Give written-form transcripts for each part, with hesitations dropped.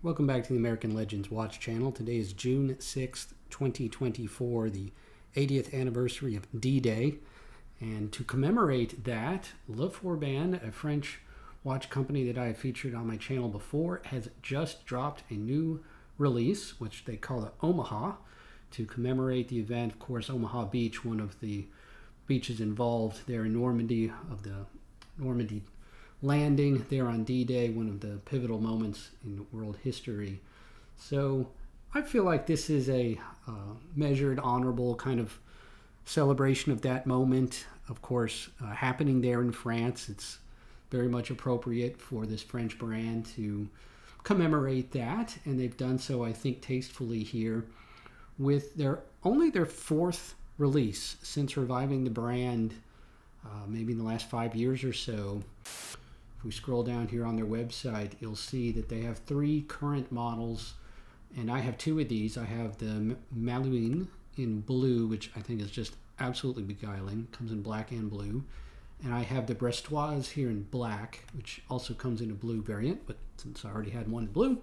Welcome back to the American Legends Watch channel. Today is June 6th, 2024, the 80th anniversary of D-Day. And to commemorate that, Forban, a French watch company that I have featured on my channel before, has just dropped a new release, which they call the Omaha, to commemorate the event. Of course, Omaha Beach, one of the beaches involved there in Normandy, of the Normandy landing there on D-Day, one of the pivotal moments in world history. So I feel like this is a measured, honorable kind of celebration of that moment. Of course, happening there in France, it's very much appropriate for this French brand to commemorate that, and they've done so, I think, tastefully here with only their fourth release since reviving the brand, maybe in the last 5 years or so. If we scroll down here on their website, you'll see that they have 3 current models, and I have 2 of these. I have the Malouine in blue, which I think is just absolutely beguiling. Comes in black and blue. And I have the Brestoise here in black, which also comes in a blue variant, but since I already had one in blue,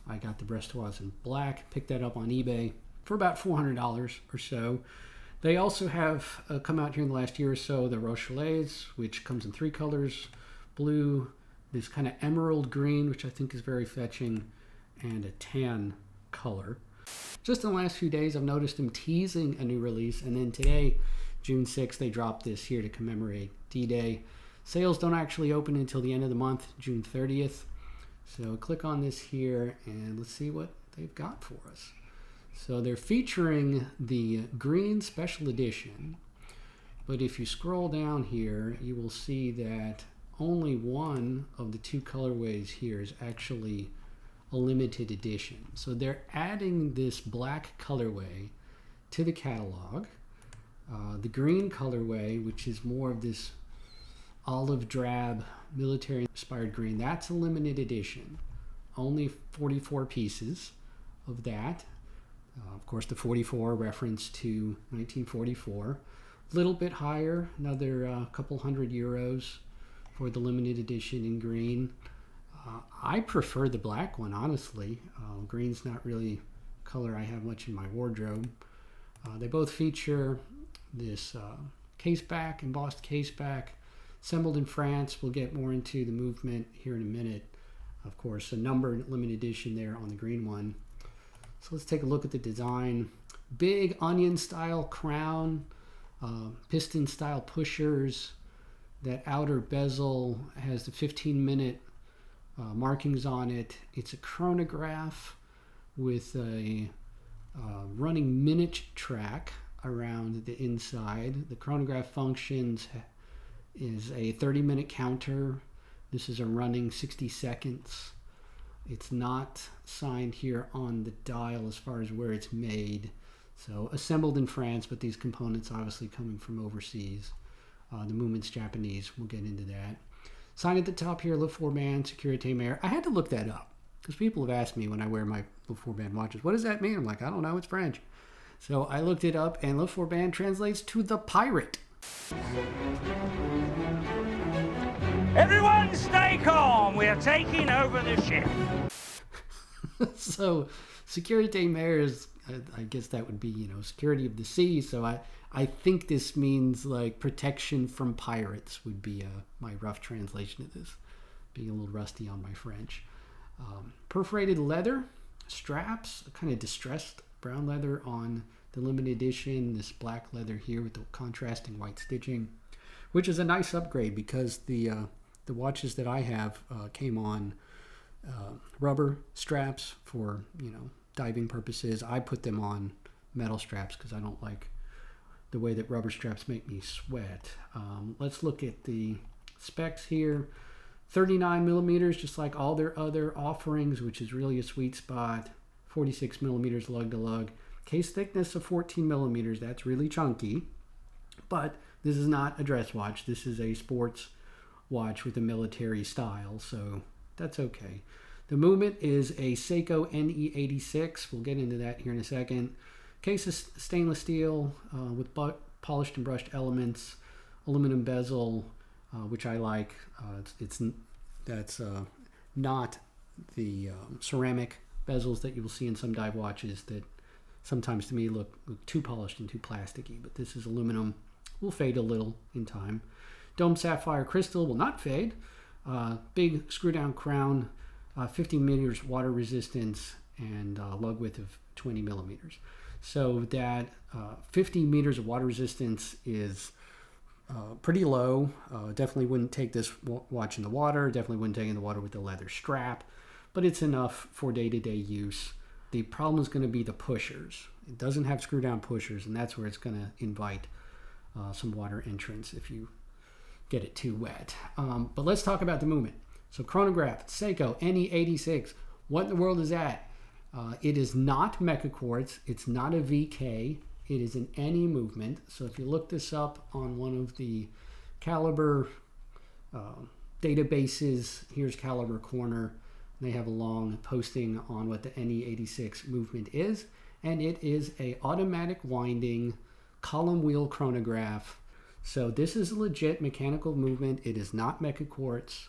I got the Brestoise in black. Picked that up on eBay for about $400 or so. They also have come out here in the last year or so, the Rochelaise, which comes in 3 colors: blue, this kind of emerald green, which I think is very fetching, and a tan color. Just in the last few days, I've noticed them teasing a new release, and then today, June 6th, they dropped this here to commemorate D-Day. Sales don't actually open until the end of the month, June 30th. So click on this here, and let's see what they've got for us. So they're featuring the green special edition, but if you scroll down here, you will see that only one of the 2 colorways here is actually a limited edition. So they're adding this black colorway to the catalog. The green colorway, which is more of this olive drab military inspired green, that's a limited edition. Only 44 pieces of that. Of course, the 44 reference to 1944. A little bit higher, another couple hundred euros for the limited edition in green. I prefer the black one, honestly. Green's not really a color I have much in my wardrobe. They both feature this case back, embossed case back, assembled in France. We'll get more into the movement here in a minute. Of course, a numbered limited edition there on the green one. So let's take a look at the design. Big onion style crown, piston style pushers. That outer bezel has the 15-minute markings on it. It's a chronograph with a running minute track around the inside. The chronograph functions is a 30-minute counter. This is a running 60 seconds. It's not signed here on the dial as far as where it's made. So assembled in France, but these components obviously coming from overseas. The movement's Japanese. We'll get into that. Sign at the top here, Forban, Sécurité Mère. I had to look that up because people have asked me when I wear my Forban watches, what does that mean? I'm like, I don't know, it's French. So I looked it up, and Forban translates to the pirate. Everyone stay calm. We're taking over the ship. So Sécurité Mère is, I guess that would be, security of the sea. So I think this means like protection from pirates would be my rough translation of this, being a little rusty on my French. Perforated leather straps, kind of distressed brown leather on the limited edition. This black leather here with the contrasting white stitching, which is a nice upgrade because the watches that I have came on rubber straps for diving purposes. I put them on metal straps because I don't like the way that rubber straps make me sweat. Let's look at the specs here. 39 millimeters, just like all their other offerings, which is really a sweet spot. 46 millimeters lug to lug. Case thickness of 14 millimeters. That's really chunky, but this is not a dress watch. This is a sports watch with a military style, so that's okay. The movement is a Seiko NE86. We'll get into that here in a second. Case is stainless steel with polished and brushed elements, aluminum bezel, which I like. That's not the ceramic bezels that you will see in some dive watches that sometimes to me look too polished and too plasticky, but this is aluminum. Will fade a little in time. Dome sapphire crystal will not fade. Big screw down crown, 50 millimeters water resistance, and lug width of 20 millimeters. So that 50 meters of water resistance is pretty low. Definitely wouldn't take this watch in the water. Definitely wouldn't take it in the water with the leather strap, but it's enough for day-to-day use. The problem is going to be the pushers. It doesn't have screw down pushers, and that's where it's going to invite some water entrance if you get it too wet. But let's talk about the movement. So chronograph, Seiko, NE86. What in the world is that? It is not Mecha Quartz. It's not a VK. It is an NE movement. So if you look this up on one of the Caliber databases, here's Caliber Corner. They have a long posting on what the NE86 movement is. And it is a automatic winding column wheel chronograph. So this is a legit mechanical movement. It is not Mecha Quartz.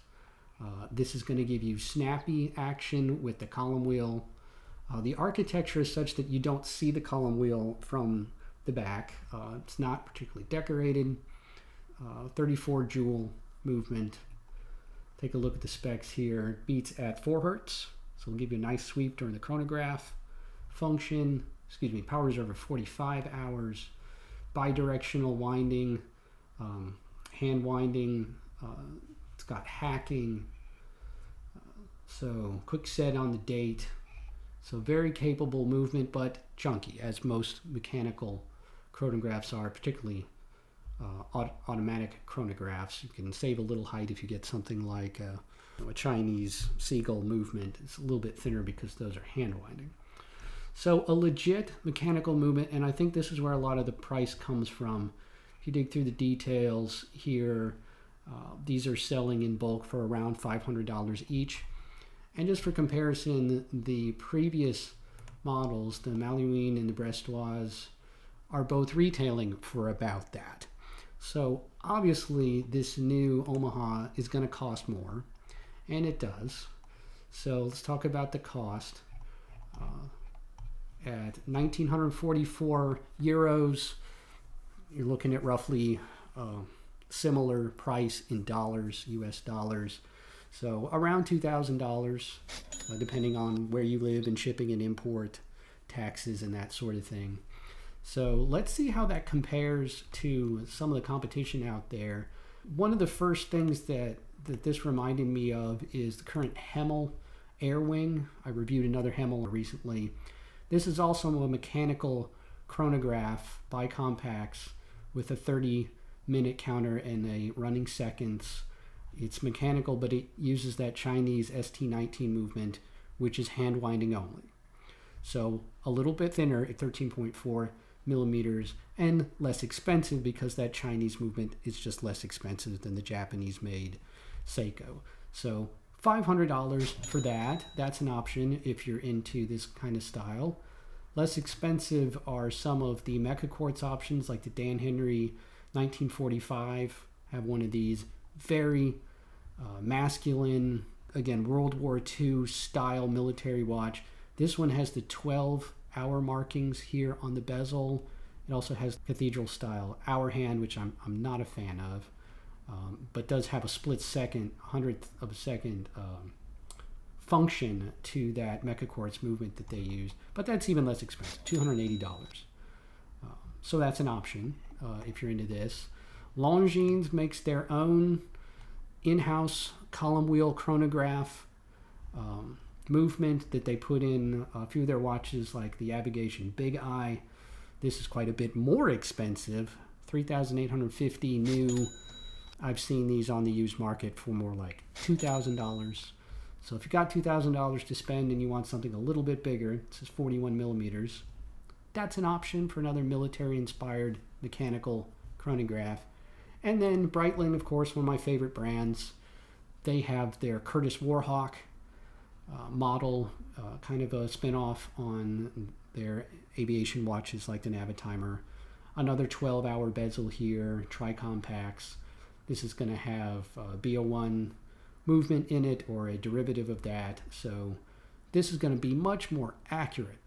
This is going to give you snappy action with the column wheel. The architecture is such that you don't see the column wheel from the back. It's not particularly decorated. 34 joule movement. Take a look at the specs here. It beats at 4 hertz. So it'll give you a nice sweep during the chronograph. Power reserve of 45 hours. Bidirectional winding, hand winding. It's got hacking. So quick set on the date. So very capable movement, but chunky, as most mechanical chronographs are, particularly automatic chronographs. You can save a little height if you get something like a Chinese seagull movement. It's a little bit thinner because those are hand winding. So a legit mechanical movement, and I think this is where a lot of the price comes from. If you dig through the details here, these are selling in bulk for around $500 each. And just for comparison, the previous models, the Malouine and the Brestoise, are both retailing for about that. So obviously this new Omaha is going to cost more, and it does. So let's talk about the cost. At 1,944 euros, you're looking at roughly similar price in dollars, US dollars. So around $2,000, depending on where you live and shipping and import, taxes and that sort of thing. So let's see how that compares to some of the competition out there. One of the first things that this reminded me of is the current Hemel Air Wing. I reviewed another Hemel recently. This is also a mechanical chronograph by Compax with a 30-minute counter and a running seconds. It's mechanical, but it uses that Chinese ST19 movement, which is hand winding only. So a little bit thinner at 13.4 millimeters and less expensive because that Chinese movement is just less expensive than the Japanese-made Seiko. So $500 for that. That's an option if you're into this kind of style. Less expensive are some of the Mecha Quartz options, like the Dan Henry 1945. Have one of these. Very masculine, again, World War II style military watch. This one has the 12-hour markings here on the bezel. It also has cathedral style hour hand, which I'm not a fan of. But does have a split second, 100th of a second function to that Mecha Quartz movement that they use. But that's even less expensive, $280. So that's an option if you're into this. Longines makes their own in-house column wheel chronograph movement that they put in a few of their watches, like the Abigation Big Eye. This is quite a bit more expensive, $3,850 new. I've seen these on the used market for more like $2,000. So if you got $2,000 to spend and you want something a little bit bigger, this is 41 millimeters, that's an option for another military-inspired mechanical chronograph. And then Breitling, of course, one of my favorite brands. They have their Curtis Warhawk model, kind of a spin-off on their aviation watches like the Navitimer. Another 12-hour bezel here, tri-compacts. This is going to have BO1 movement in it or a derivative of that. So this is going to be much more accurate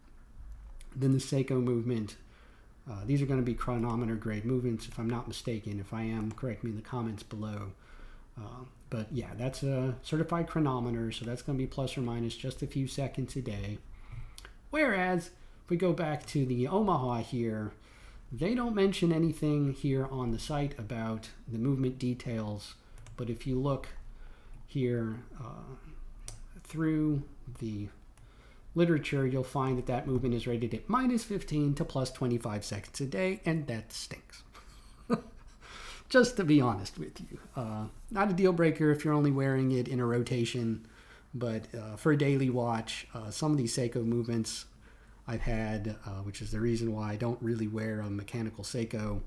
than the Seiko movement. These are going to be chronometer grade movements, if I'm not mistaken. If I am, correct me in the comments below. But yeah, that's a certified chronometer, so that's going to be plus or minus just a few seconds a day. Whereas, if we go back to the Omaha here, they don't mention anything here on the site about the movement details. But if you look here through the literature, you'll find that that movement is rated at -15 to plus 25 seconds a day, and that stinks. Just to be honest with you. Not a deal breaker if you're only wearing it in a rotation, but for a daily watch, some of these Seiko movements I've had, which is the reason why I don't really wear a mechanical Seiko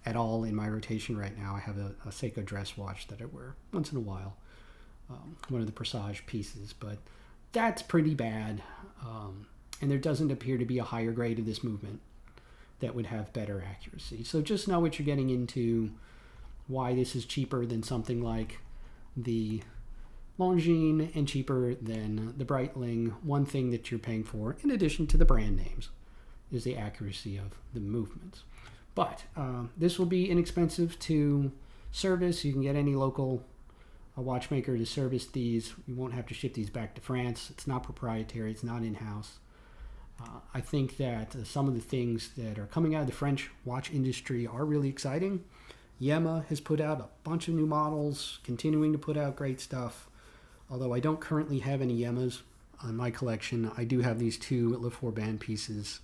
at all in my rotation right now. I have a Seiko dress watch that I wear once in a while, one of the Presage pieces, but that's pretty bad, and there doesn't appear to be a higher grade of this movement that would have better accuracy. So just know what you're getting into, why this is cheaper than something like the Longines and cheaper than the Breitling. One thing that you're paying for, in addition to the brand names, is the accuracy of the movements. But this will be inexpensive to service. You can get any local watchmaker to service these. You won't have to ship these back to France. It's not proprietary. It's not in-house. I think that some of the things that are coming out of the French watch industry are really exciting. Yema has put out a bunch of new models, continuing to put out great stuff. Although I don't currently have any Yemas on my collection, I do have these two Le Forban pieces.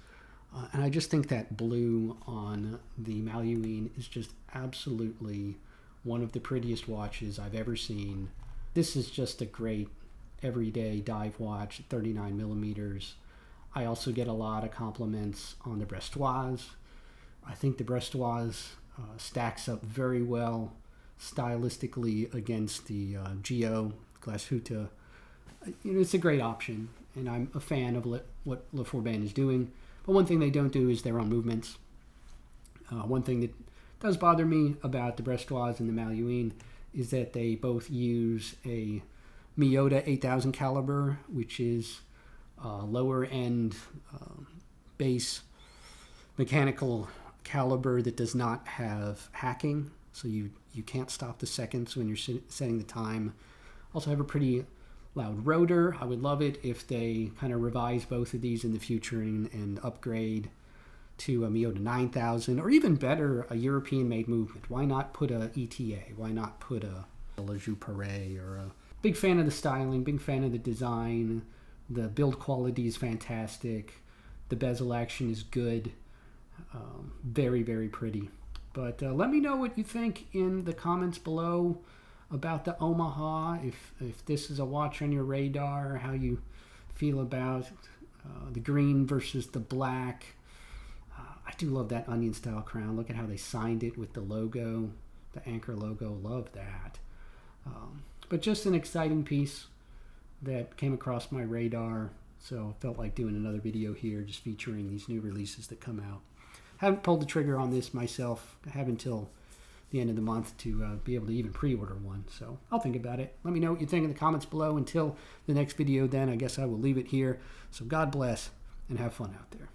And I just think that blue on the Malouine is just absolutely one of the prettiest watches I've ever seen. This is just a great everyday dive watch at 39 millimeters. I also get a lot of compliments on the Brestoise. I think the Brestoise stacks up very well stylistically against the Geo Glashütte. It's a great option, and I'm a fan of what Le Forban is doing. But one thing they don't do is their own movements. One thing that does bother me about the Brestoise and the Malouine is that they both use a Miyota 8000 caliber, which is lower end base mechanical caliber that does not have hacking, so you can't stop the seconds when you're setting the time. Also have a pretty loud rotor. I would love it if they kind of revise both of these in the future and upgrade to a Miyota 9000, or even better, a European-made movement. Why not put a ETA? Why not put a La Joux-Pareil? Or a big fan of the styling, big fan of the design. The build quality is fantastic. The bezel action is good. Very, very pretty. But let me know what you think in the comments below about the Omaha. If this is a watch on your radar, how you feel about the green versus the black. I do love that onion style crown. Look at how they signed it with the logo, the Anchor logo. Love that. But just an exciting piece that came across my radar, so I felt like doing another video here just featuring these new releases that come out. Haven't pulled the trigger on this myself. I have until the end of the month to be able to even pre-order one, so I'll think about it. Let me know what you think in the comments below. Until the next video then, I guess I will leave it here. So God bless and have fun out there.